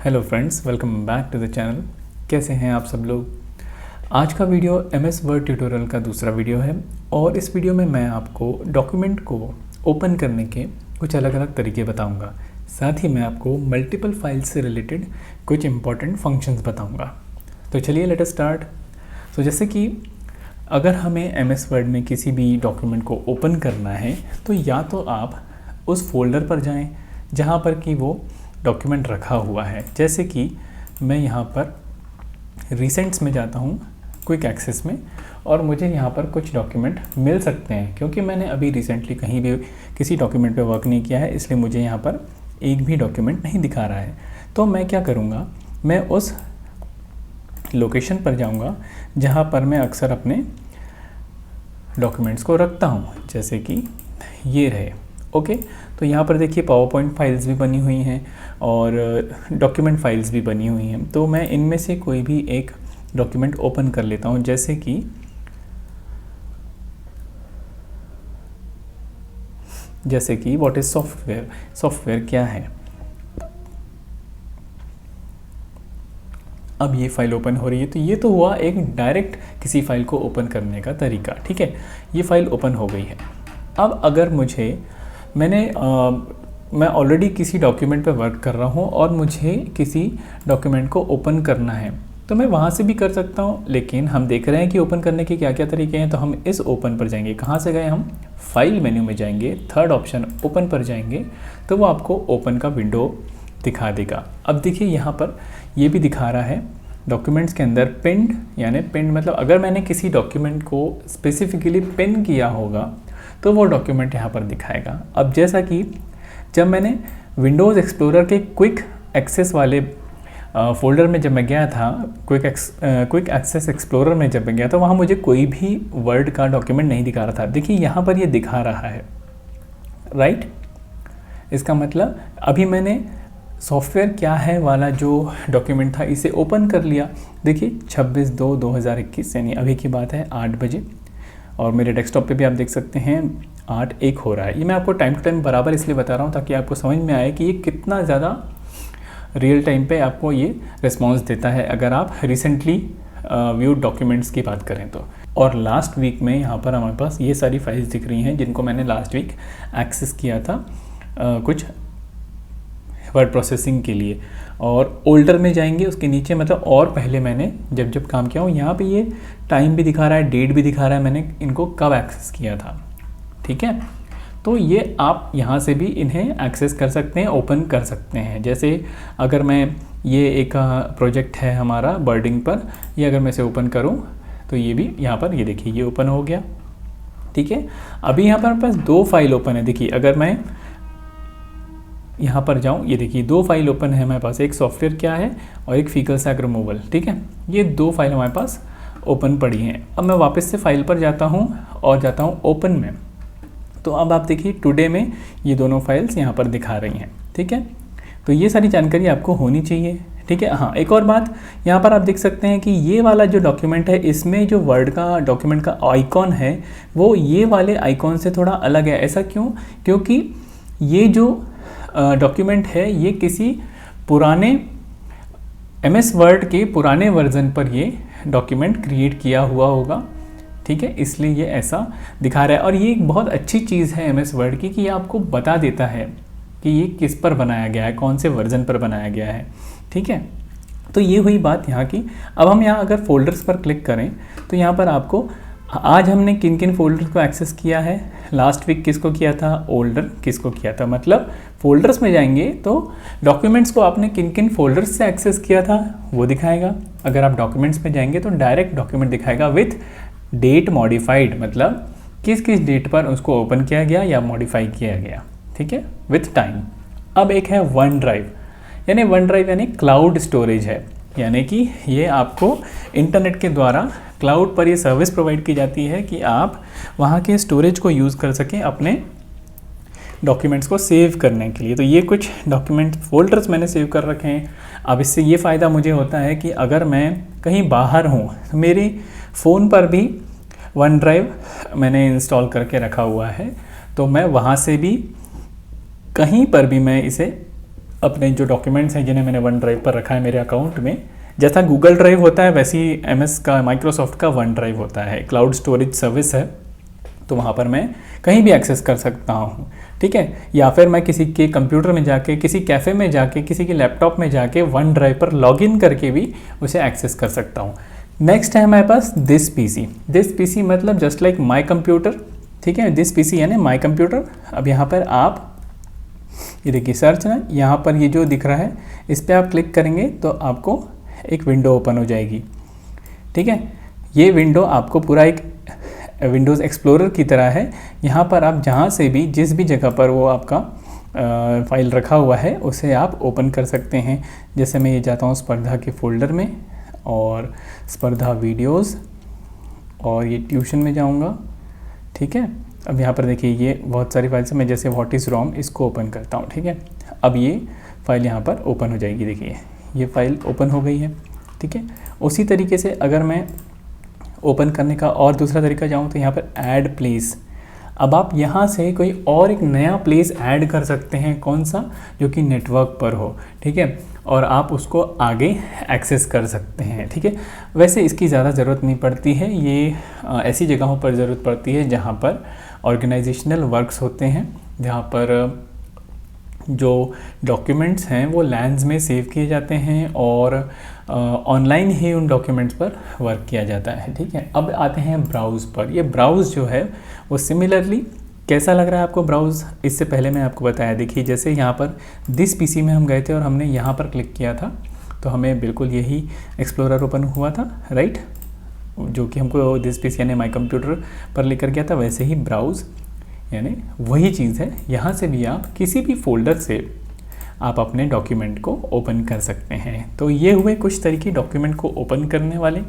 Hello friends, welcome back to the channel. कैसे हैं आप सब लोग। आज का वीडियो MS वर्ड ट्यूटोरियल का दूसरा वीडियो है और इस वीडियो में मैं आपको डॉक्यूमेंट को ओपन करने के कुछ अलग अलग तरीके बताऊंगा। साथ ही मैं आपको मल्टीपल फाइल्स से रिलेटेड कुछ इंपॉर्टेंट फंक्शंस बताऊंगा। तो चलिए लेट अस स्टार्ट। तो जैसे कि अगर हमें MS वर्ड में किसी भी डॉक्यूमेंट को ओपन करना है तो या तो आप उस फोल्डर पर जाएं जहां पर कि वो डॉक्यूमेंट रखा हुआ है। जैसे कि मैं यहाँ पर रिसेंट्स में जाता हूँ, क्विक एक्सेस में, और मुझे यहाँ पर कुछ डॉक्यूमेंट मिल सकते हैं। क्योंकि मैंने अभी रिसेंटली कहीं भी किसी डॉक्यूमेंट पे वर्क नहीं किया है, इसलिए मुझे यहाँ पर एक भी डॉक्यूमेंट नहीं दिखा रहा है। तो मैं क्या करूँगा, मैं उस लोकेशन पर जाऊँगा जहाँ पर मैं अक्सर अपने डॉक्यूमेंट्स को रखता हूँ। जैसे कि ये रहे। ओके, तो यहाँ पर देखिए पावर पॉइंट फाइल्स भी बनी हुई हैं और डॉक्यूमेंट फाइल्स भी बनी हुई हैं। तो मैं इनमें से कोई भी एक डॉक्यूमेंट ओपन कर लेता हूँ। जैसे कि व्हाट इज़ सॉफ्टवेयर क्या है। अब ये फाइल ओपन हो रही है। तो ये तो हुआ एक डायरेक्ट किसी फाइल को ओपन करने का तरीका। ठीक है, ये फाइल ओपन हो गई है। अब अगर मैं ऑलरेडी किसी डॉक्यूमेंट पर वर्क कर रहा हूँ और मुझे किसी डॉक्यूमेंट को ओपन करना है तो मैं वहाँ से भी कर सकता हूँ। लेकिन हम देख रहे हैं कि ओपन करने के क्या क्या तरीके हैं। तो हम इस ओपन पर जाएंगे। कहाँ से गए हम, फाइल मेन्यू में जाएंगे, थर्ड ऑप्शन ओपन पर जाएंगे तो वो आपको ओपन का विंडो दिखा देगा। अब देखिए यहाँ पर ये भी दिखा रहा है डॉक्यूमेंट्स के अंदर पिन्ड, यानी पिन्ड मतलब अगर मैंने किसी डॉक्यूमेंट को स्पेसिफिकली पिन किया होगा तो वो डॉक्यूमेंट यहाँ पर दिखाएगा। अब जैसा कि जब मैंने विंडोज़ एक्सप्लोरर के क्विक एक्सेस वाले फोल्डर में जब मैं गया था, क्विक एक्सेस एक्सप्लोरर में जब मैं गया तो वहाँ मुझे कोई भी वर्ड का डॉक्यूमेंट नहीं दिखा रहा था। देखिए यहाँ पर ये दिखा रहा है, राइट। इसका मतलब अभी मैंने सॉफ्टवेयर क्या है वाला जो डॉक्यूमेंट था इसे ओपन कर लिया। देखिए 26/2/2021 यानी अभी की बात है 8 बजे, और मेरे डेस्कटॉप पे भी आप देख सकते हैं 8:01 हो रहा है। ये मैं आपको टाइम टू टाइम बराबर इसलिए बता रहा हूँ ताकि आपको समझ में आए कि ये कितना ज़्यादा रियल टाइम पे आपको ये रिस्पॉन्स देता है अगर आप रिसेंटली व्यूड डॉक्यूमेंट्स की बात करें तो। और लास्ट वीक में यहाँ पर हमारे पास ये सारी फाइल्स दिख रही हैं जिनको मैंने लास्ट वीक एक्सेस किया था कुछ वर्ड प्रोसेसिंग के लिए। और ओल्डर में जाएंगे उसके नीचे, मतलब और पहले मैंने जब काम किया हूँ, यहाँ पे ये टाइम भी दिखा रहा है, डेट भी दिखा रहा है मैंने इनको कब एक्सेस किया था। ठीक है, तो ये आप यहाँ से भी इन्हें एक्सेस कर सकते हैं, ओपन कर सकते हैं। जैसे अगर मैं ये एक प्रोजेक्ट है हमारा बर्डिंग पर, ये अगर मैं इसे ओपन करूँ तो ये भी यहाँ पर ये देखिए ये ओपन हो गया। ठीक है, अभी यहाँ पर मेरे पास 2 फाइल ओपन है। देखिए अगर मैं यहाँ पर जाऊँ, ये देखिए 2 फाइल ओपन है हमारे पास, एक सॉफ्टवेयर क्या है और एक फीकल सैक रिमूवल। ठीक है, ये 2 फाइल हमारे पास ओपन पड़ी हैं। अब मैं वापस से फाइल पर जाता हूँ और जाता हूँ ओपन में। तो अब आप देखिए टुडे में ये दोनों फाइल्स यहाँ पर दिखा रही हैं। ठीक है, तो ये सारी जानकारी आपको होनी चाहिए। ठीक है, हाँ एक और बात, यहाँ पर आप देख सकते हैं कि ये वाला जो डॉक्यूमेंट है इसमें जो वर्ड का डॉक्यूमेंट का आइकॉन है वो ये वाले आइकॉन से थोड़ा अलग है। ऐसा क्यों? क्योंकि ये जो डॉक्यूमेंट है ये किसी पुराने MS वर्ड के पुराने वर्जन पर ये डॉक्यूमेंट क्रिएट किया हुआ होगा। ठीक है, इसलिए ये ऐसा दिखा रहा है। और ये एक बहुत अच्छी चीज़ है MS वर्ड की कि ये आपको बता देता है कि ये किस पर बनाया गया है, कौन से वर्जन पर बनाया गया है। ठीक है, तो ये हुई बात यहाँ की। अब हम यहाँ अगर फोल्डर्स पर क्लिक करें तो यहाँ पर आपको आज हमने किन किन फोल्डर्स को एक्सेस किया है, लास्ट वीक किसको किया था, ओल्डर किसको किया था। मतलब फोल्डर्स में जाएंगे तो डॉक्यूमेंट्स को आपने किन किन फोल्डर्स से एक्सेस किया था वो दिखाएगा। अगर आप डॉक्यूमेंट्स में जाएंगे तो डायरेक्ट डॉक्यूमेंट दिखाएगा विथ डेट मॉडिफाइड, मतलब किस किस डेट पर उसको ओपन किया गया या मॉडिफाई किया गया। ठीक है, विथ टाइम। अब एक है वन ड्राइव यानी क्लाउड स्टोरेज है, यानी कि ये आपको इंटरनेट के द्वारा क्लाउड पर ये सर्विस प्रोवाइड की जाती है कि आप वहाँ के स्टोरेज को यूज़ कर सकें अपने डॉक्यूमेंट्स को सेव करने के लिए। तो ये कुछ डॉक्यूमेंट फोल्डर्स मैंने सेव कर रखे हैं। अब इससे ये फ़ायदा मुझे होता है कि अगर मैं कहीं बाहर हूँ तो मेरे फ़ोन पर भी वन ड्राइव मैंने इंस्टॉल करके रखा हुआ है, तो मैं वहाँ से भी कहीं पर भी मैं इसे अपने जो डॉक्यूमेंट्स हैं जिन्हें मैंने वन ड्राइव पर रखा है मेरे अकाउंट में, जैसा गूगल ड्राइव होता है वैसे ही MS का, माइक्रोसॉफ्ट का वन ड्राइव होता है, क्लाउड स्टोरेज सर्विस है, तो वहाँ पर मैं कहीं भी एक्सेस कर सकता हूँ, ठीक है। या फिर मैं किसी के कंप्यूटर में जाके, किसी कैफ़े में जाके, किसी के लैपटॉप में जाके वन ड्राइव पर लॉगिन करके भी उसे एक्सेस कर सकता हूँ। नेक्स्ट है हमारे पास दिस पीसी। दिस पीसी मतलब जस्ट लाइक माई कंप्यूटर, ठीक है। दिस पीसी यानी माई कंप्यूटर। अब यहाँ पर आप ये देखिए सर्च ना, यहाँ पर ये जो दिख रहा है इस पर आप क्लिक करेंगे तो आपको एक विंडो ओपन हो जाएगी, ठीक है। ये विंडो आपको पूरा एक विंडोज़ एक्सप्लोरर की तरह है। यहाँ पर आप जहाँ से भी, जिस भी जगह पर वो आपका फाइल रखा हुआ है उसे आप ओपन कर सकते हैं। जैसे मैं ये जाता हूँ स्पर्धा के फोल्डर में और स्पर्धा वीडियोज़, और ये ट्यूशन में जाऊँगा, ठीक है। अब यहाँ पर देखिए ये बहुत सारी फाइल्स हैं, मैं जैसे व्हाट इज़ रॉम इसको ओपन करता हूँ, ठीक है। अब ये फाइल यहाँ पर ओपन हो जाएगी, देखिए ये फाइल ओपन हो गई है, ठीक है। उसी तरीके से अगर मैं ओपन करने का और दूसरा तरीका जाऊँ तो यहाँ पर ऐड प्लेस। अब आप यहाँ से कोई और एक नया प्लेस ऐड कर सकते हैं, कौन सा, जो कि नेटवर्क पर हो, ठीक है, और आप उसको आगे एक्सेस कर सकते हैं, ठीक है। वैसे इसकी ज़्यादा ज़रूरत नहीं पड़ती है, ये ऐसी जगहों पर ज़रूरत पड़ती है जहाँ पर ऑर्गेनाइजेशनल वर्क्स होते हैं, जहाँ पर जो डॉक्यूमेंट्स हैं वो लैन्स में सेव किए जाते हैं और ऑनलाइन ही उन डॉक्यूमेंट्स पर वर्क किया जाता है, ठीक है। अब आते हैं ब्राउज़ पर। ये ब्राउज़ जो है वो सिमिलरली कैसा लग रहा है आपको ब्राउज़, इससे पहले मैं आपको बताया, देखिए जैसे यहाँ पर दिस पीसी में हम गए थे और हमने यहाँ पर क्लिक किया था तो हमें बिल्कुल यही एक्सप्लोरर ओपन हुआ था, राइट, जो कि हमको दिस पीसी यानी माई कंप्यूटर पर लेकर गया था। वैसे ही ब्राउज़ यानी वही चीज़ है, यहाँ से भी आप किसी भी फोल्डर से आप अपने डॉक्यूमेंट को ओपन कर सकते हैं। तो ये हुए कुछ तरीके डॉक्यूमेंट को ओपन करने वाले।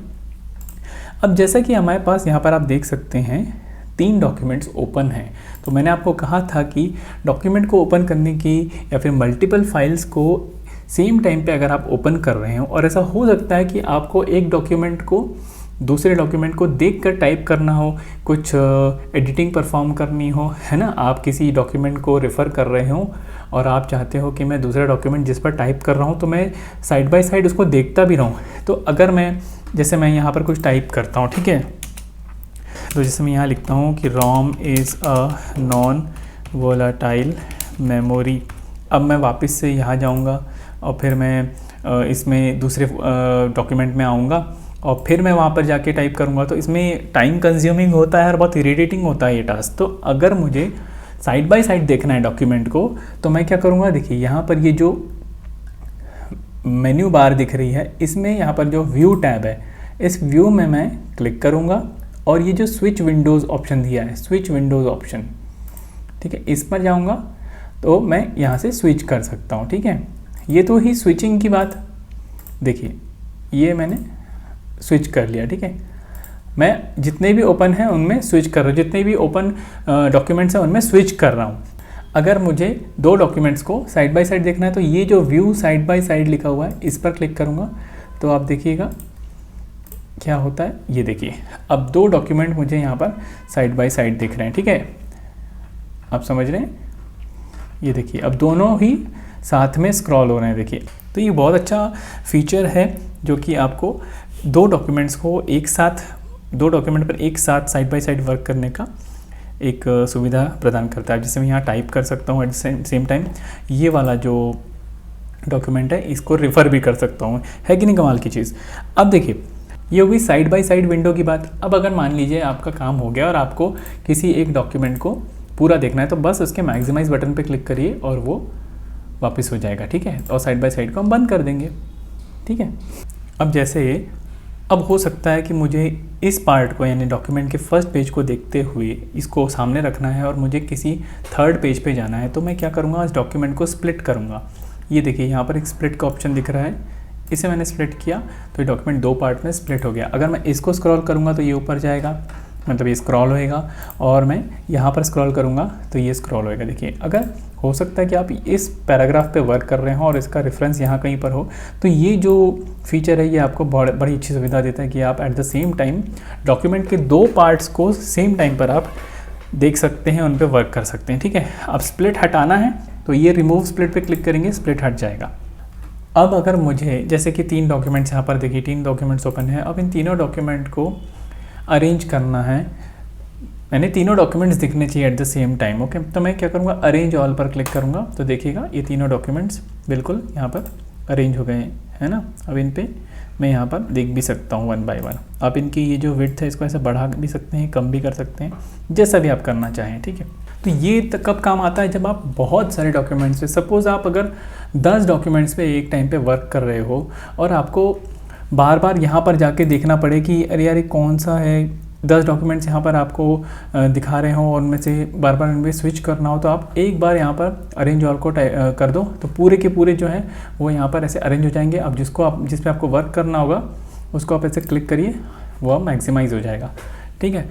अब जैसा कि हमारे पास यहाँ पर आप देख सकते हैं 3 डॉक्यूमेंट्स ओपन हैं, तो मैंने आपको कहा था कि डॉक्यूमेंट को ओपन करने की या फिर मल्टीपल फाइल्स को सेम टाइम पे अगर आप ओपन कर रहे हो, और ऐसा हो सकता है कि आपको एक डॉक्यूमेंट को दूसरे डॉक्यूमेंट को देखकर टाइप करना हो, कुछ एडिटिंग परफॉर्म करनी हो, है ना, आप किसी डॉक्यूमेंट को रेफ़र कर रहे हो और आप चाहते हो कि मैं दूसरा डॉक्यूमेंट जिस पर टाइप कर रहा हूँ तो मैं साइड बाय साइड उसको देखता भी रहूँ। तो अगर मैं जैसे मैं यहाँ पर कुछ टाइप करता हूँ, ठीक है, तो जैसे मैं यहाँ लिखता हूँ कि ROM is a non volatile memory. अब मैं वापस से यहाँ जाऊँगा और फिर मैं इसमें दूसरे डॉक्यूमेंट में आऊँगा और फिर मैं वहाँ पर जाके टाइप करूँगा, तो इसमें टाइम कंज्यूमिंग होता है और बहुत इरिटेटिंग होता है ये टास्क। तो अगर मुझे साइड बाय साइड देखना है डॉक्यूमेंट को तो मैं क्या करूँगा, देखिए यहाँ पर ये जो मेन्यू बार दिख रही है इसमें यहाँ पर जो व्यू टैब है, इस व्यू में मैं क्लिक करूँगा और ये जो स्विच विंडोज़ ऑप्शन दिया है, स्विच विंडोज़ ऑप्शन, ठीक है, इस पर जाऊँगा तो मैं यहाँ से स्विच कर सकता हूँ, ठीक है। ये तो ही स्विचिंग की बात, देखिए ये मैंने स्विच कर लिया, ठीक है। मैं जितने भी ओपन हैं उनमें स्विच कर रहा हूँ, जितने भी ओपन डॉक्यूमेंट्स हैं उनमें स्विच कर रहा हूँ। अगर मुझे 2 डॉक्यूमेंट्स को साइड बाय साइड देखना है तो ये जो व्यू साइड बाय साइड लिखा हुआ है इस पर क्लिक करूँगा तो आप देखिएगा क्या होता है। ये देखिए अब 2 डॉक्यूमेंट मुझे यहाँ पर साइड बाय साइड दिख रहे हैं, ठीक है, आप समझ रहे हैं। ये देखिए अब दोनों ही साथ में स्क्रॉल हो रहे हैं, देखिए। तो ये बहुत अच्छा फीचर है जो कि आपको 2 डॉक्यूमेंट्स को एक साथ, 2 डॉक्यूमेंट पर एक साथ साइड बाय साइड वर्क करने का एक सुविधा प्रदान करता है। जैसे मैं यहाँ टाइप कर सकता हूँ एट द सेम टाइम ये वाला जो डॉक्यूमेंट है इसको रेफ़र भी कर सकता हूँ, है कि नहीं कमाल की चीज़। अब देखिए ये हो गई साइड बाय साइड विंडो की बात। अब अगर मान लीजिए आपका काम हो गया और आपको किसी एक डॉक्यूमेंट को पूरा देखना है तो बस उसके मैक्सिमाइज बटन पे क्लिक करिए और वो वापस हो जाएगा, ठीक है, और साइड बाय साइड को हम बंद कर देंगे, ठीक है। अब जैसे अब हो सकता है कि मुझे इस पार्ट को यानी डॉक्यूमेंट के फर्स्ट पेज को देखते हुए इसको सामने रखना है और मुझे किसी थर्ड पेज पे जाना है, तो मैं क्या करूँगा, इस डॉक्यूमेंट को स्प्लिट करूँगा। ये देखिए यहाँ पर एक स्प्लिट का ऑप्शन दिख रहा है, इसे मैंने स्प्लिट किया तो ये डॉक्यूमेंट 2 पार्ट में स्प्लिट हो गया। अगर मैं इसको स्क्रॉल करूँगा तो ये ऊपर जाएगा, मतलब ये स्क्रॉल होएगा, और मैं यहाँ पर स्क्रॉल करूँगा तो ये स्क्रॉल होएगा। देखिए अगर हो सकता है कि आप इस पैराग्राफ पे वर्क कर रहे हो और इसका रेफरेंस यहाँ कहीं पर हो, तो ये जो फीचर है ये आपको बड़ी अच्छी सुविधा देता है कि आप at the same time document के 2 पार्ट्स को सेम टाइम पर आप देख सकते हैं, उन पर वर्क कर सकते हैं, ठीक है। अब स्प्लिट हटाना है तो तो ये रिमूव स्प्लिट पे क्लिक करेंगे, स्प्लिट हट जाएगा। अब अगर मुझे जैसे कि 3 डॉक्यूमेंट्स यहाँ पर देखिए 3 डॉक्यूमेंट्स ओपन है, अब इन तीनों डॉक्यूमेंट को अरेंज करना है, यानी तीनों डॉक्यूमेंट्स दिखने चाहिए at the same time. Okay, तो मैं क्या करूँगा, अरेंज ऑल पर क्लिक करूँगा तो देखिएगा ये तीनों डॉक्यूमेंट्स बिल्कुल यहाँ पर अरेंज हो गए है ना। अब इन पे मैं यहाँ पर देख भी सकता हूँ 1 बाय 1। आप इनकी ये जो विड्थ है इसको ऐसे बढ़ा भी सकते हैं, कम भी कर सकते हैं, जैसा भी आप करना चाहें, ठीक है। तो ये कब काम आता है, जब आप बहुत सारे डॉक्यूमेंट्स पे, सपोज़ आप अगर 10 डॉक्यूमेंट्स पे एक टाइम पे वर्क कर रहे हो और आपको बार बार यहाँ पर जाके देखना पड़े कि अरे यार कौन सा है, 10 डॉक्यूमेंट्स यहाँ पर आपको दिखा रहे हो और उनमें से बार बार उनमें स्विच करना हो, तो आप एक बार यहाँ पर अरेंज ऑल को कर दो तो पूरे के पूरे जो हैं वो यहाँ पर ऐसे अरेंज हो जाएंगे। अब जिस पे आपको वर्क करना होगा उसको आप ऐसे क्लिक करिए, वो मैक्सिमाइज़ हो जाएगा, ठीक है।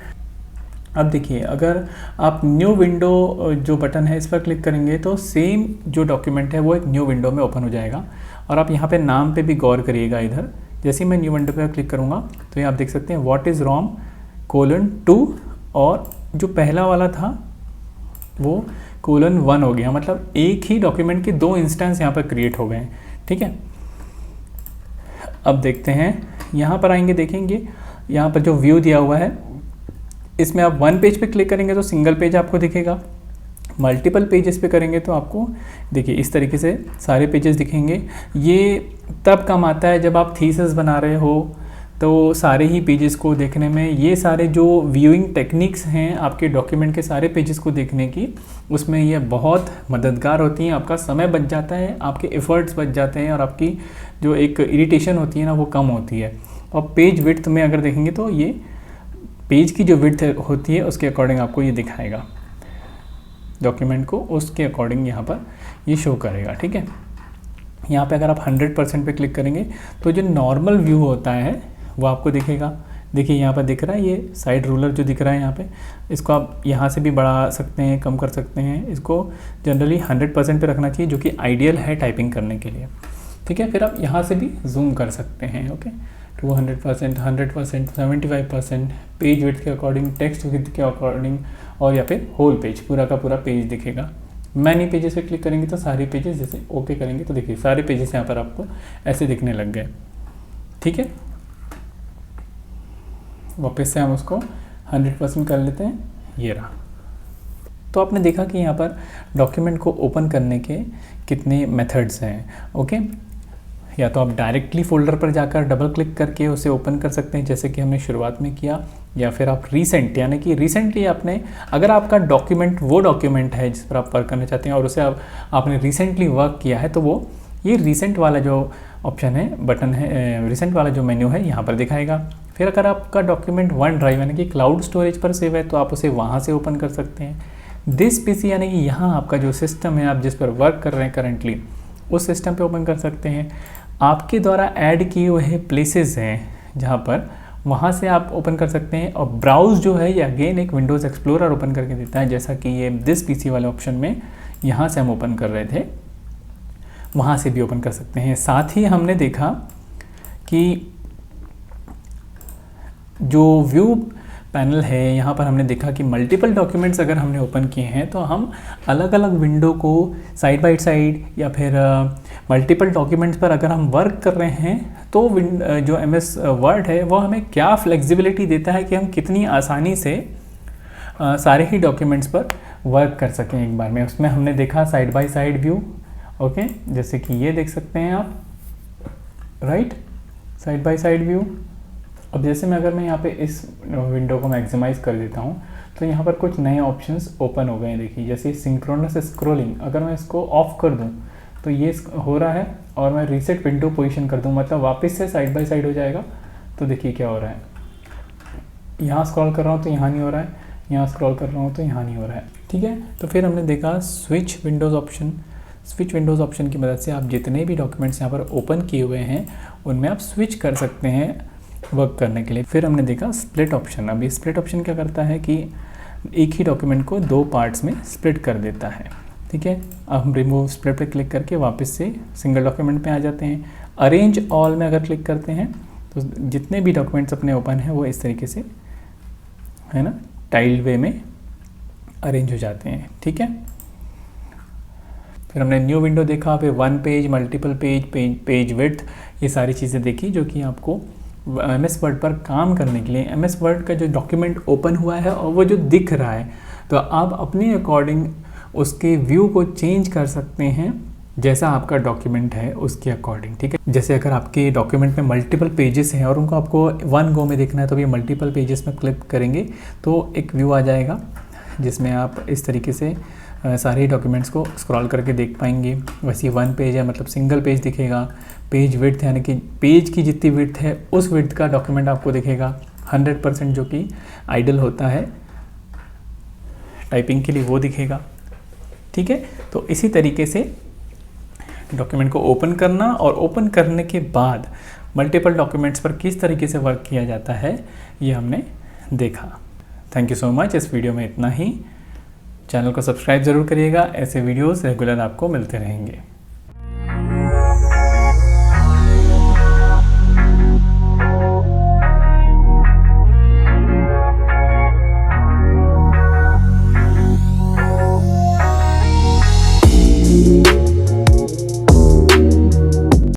अब देखिए अगर आप न्यू विंडो जो बटन है इस पर क्लिक करेंगे तो सेम जो डॉक्यूमेंट है वो एक न्यू विंडो में ओपन हो जाएगा। और आप यहाँ पे नाम पे भी गौर करिएगा, इधर जैसे ही मैं न्यू विंडो पे क्लिक करूँगा तो ये आप देख सकते हैं व्हाट इज़ ROM:2 और जो पहला वाला था वो :1 हो गया, मतलब एक ही डॉक्यूमेंट के 2 इंस्टेंस यहाँ पर क्रिएट हो गए हैं, ठीक है। अब देखते हैं, यहाँ पर आएंगे, देखेंगे यहाँ पर जो व्यू दिया हुआ है इसमें आप 1 पेज पे क्लिक करेंगे तो सिंगल पेज आपको दिखेगा, मल्टीपल पेजेस पे करेंगे तो आपको देखिए इस तरीके से सारे पेजेस दिखेंगे। ये तब काम आता है जब आप थीसिस बना रहे हो तो सारे ही पेजेस को देखने में, ये सारे जो व्यूइंग टेक्निक्स हैं आपके डॉक्यूमेंट के सारे पेजेस को देखने की, उसमें ये बहुत मददगार होती हैं। आपका समय बच जाता है, आपके एफर्ट्स बच जाते हैं और आपकी जो एक इरिटेशन होती है ना वो कम होती है। और पेज विड्थ में अगर देखेंगे तो ये पेज की जो विड्थ होती है उसके अकॉर्डिंग आपको ये दिखाएगा डॉक्यूमेंट को, उसके अकॉर्डिंग यहाँ पर ये शो करेगा, ठीक है। यहाँ पे अगर आप 100% पे क्लिक करेंगे तो जो नॉर्मल व्यू होता है वो आपको दिखेगा। देखिए यहाँ पर दिख रहा है ये साइड रूलर जो दिख रहा है यहाँ पे, इसको आप यहाँ से भी बढ़ा सकते हैं, कम कर सकते हैं। इसको जनरली 100% पे रखना चाहिए जो कि आइडियल है टाइपिंग करने के लिए, ठीक है। फिर आप यहाँ से भी जूम कर सकते हैं, ओके, 200%, 100%, 75%, पेज विड्थ के अकॉर्डिंग, टेक्स्ट विड्थ के अकॉर्डिंग, और या फिर होल पेज, पूरा का पूरा पेज दिखेगा। मैनी पेजेस पे क्लिक करेंगे तो सारे पेजेस, जैसे ओके करेंगे तो देखिए सारे पेजेस यहाँ पर आपको ऐसे दिखने लग गए, ठीक है। वापस से हम उसको 100% कर लेते हैं, ये रहा। तो आपने देखा कि यहाँ पर डॉक्यूमेंट को ओपन करने के कितने मेथड्स हैं, ओके। या तो आप डायरेक्टली फोल्डर पर जाकर डबल क्लिक करके उसे ओपन कर सकते हैं जैसे कि हमने शुरुआत में किया, या फिर आप रिसेंट, यानी कि रिसेंटली आपने, अगर आपका डॉक्यूमेंट वो डॉक्यूमेंट है जिस पर आप वर्क करना चाहते हैं और उसे आपने रिसेंटली वर्क किया है तो वो ये रिसेंट वाला जो ऑप्शन है, बटन है, रिसेंट वाला जो मेन्यू है यहाँ पर दिखाएगा। फिर अगर आपका डॉक्यूमेंट वन ड्राइव यानी कि क्लाउड स्टोरेज पर सेव है तो आप उसे वहाँ से ओपन कर सकते हैं। दिस पीसी यानी कि यहाँ आपका जो सिस्टम है, आप जिस पर वर्क कर रहे हैं करेंटली, उस सिस्टम पे ओपन कर सकते हैं। आपके द्वारा ऐड किए हुए प्लेसेस हैं जहाँ पर, वहाँ से आप ओपन कर सकते हैं। और ब्राउज़ जो है ये अगेन एक विंडोज़ एक्सप्लोरर ओपन करके देता है, जैसा कि ये दिस पीसी वाले ऑप्शन में यहाँ से हम ओपन कर रहे थे, वहाँ से भी ओपन कर सकते हैं। साथ ही हमने देखा कि जो व्यू पैनल है यहाँ पर हमने देखा कि मल्टीपल डॉक्यूमेंट्स अगर हमने ओपन किए हैं तो हम अलग अलग विंडो को साइड बाय साइड या फिर मल्टीपल डॉक्यूमेंट्स पर अगर हम वर्क कर रहे हैं तो जो MS वर्ड है वो हमें क्या फ्लेक्सिबिलिटी देता है कि हम कितनी आसानी से सारे ही डॉक्यूमेंट्स पर वर्क कर सकें एक बार में। उसमें हमने देखा side by side view, okay, जैसे कि ये देख सकते हैं आप, right, side by side view. अब जैसे मैं अगर मैं यहाँ पे इस विंडो को मैक्सिमाइज़ कर देता हूँ तो यहाँ पर कुछ नए ऑप्शंस ओपन हो गए हैं। देखिए जैसे सिंक्रोनस स्क्रॉलिंग, अगर मैं इसको ऑफ कर दूँ तो ये हो रहा है, और मैं रीसेट विंडो पोजीशन कर दूँ मतलब वापस से साइड बाय साइड हो जाएगा। तो देखिए क्या हो रहा है, यहाँ स्क्रॉल कर रहा हूँ तो यहाँ नहीं हो रहा है, यहाँ स्क्रॉल कर रहा हूँ तो यहाँ नहीं हो रहा है, ठीक है। तो फिर हमने देखा switch Windows option. Switch Windows option की मदद से आप जितने भी डॉक्यूमेंट्स यहाँ पर ओपन किए हुए हैं उनमें आप स्विच कर सकते हैं वर्क करने के लिए। फिर हमने देखा स्प्लिट ऑप्शन। अब ये स्प्लिट ऑप्शन क्या करता है कि एक ही डॉक्यूमेंट को 2 पार्ट्स में स्प्लिट कर देता है, ठीक है। अब हम रिमूव स्प्लिट पे क्लिक करके वापस से सिंगल डॉक्यूमेंट पे आ जाते हैं। अरेंज ऑल में अगर क्लिक करते हैं तो जितने भी डॉक्यूमेंट्स अपने ओपन हैं वो इस तरीके से, है ना, टाइल्ड वे में अरेंज हो जाते हैं, ठीक है। फिर हमने न्यू विंडो देखा, फिर 1 page, multiple page, page width, ये सारी चीज़ें देखी जो कि आपको MS वर्ड पर काम करने के लिए, MS वर्ड का जो डॉक्यूमेंट ओपन हुआ है और वो जो दिख रहा है, तो आप अपने अकॉर्डिंग उसके व्यू को चेंज कर सकते हैं जैसा आपका डॉक्यूमेंट है उसके अकॉर्डिंग, ठीक है। जैसे अगर आपके डॉक्यूमेंट में मल्टीपल पेजेस हैं और उनको आपको 1 गो में देखना है, तो ये मल्टीपल पेजेस में क्लिक करेंगे तो एक व्यू आ जाएगा जिसमें आप इस तरीके से सारे डॉक्यूमेंट्स को स्क्रॉल करके देख पाएंगे। वैसे 1 पेज है मतलब सिंगल पेज दिखेगा। पेज विड्थ यानी कि पेज की जितनी विड्थ है उस विड्थ का डॉक्यूमेंट आपको दिखेगा 100%, जो कि आइडल होता है टाइपिंग के लिए, वो दिखेगा, ठीक है। तो इसी तरीके से डॉक्यूमेंट को ओपन करना और ओपन करने के बाद मल्टीपल डॉक्यूमेंट्स पर किस तरीके से वर्क किया जाता है ये हमने देखा। Thank you so much. इस वीडियो में इतना ही। चैनल को सब्सक्राइब ज़रूर करिएगा, ऐसे वीडियोस रेगुलर आपको मिलते रहेंगे।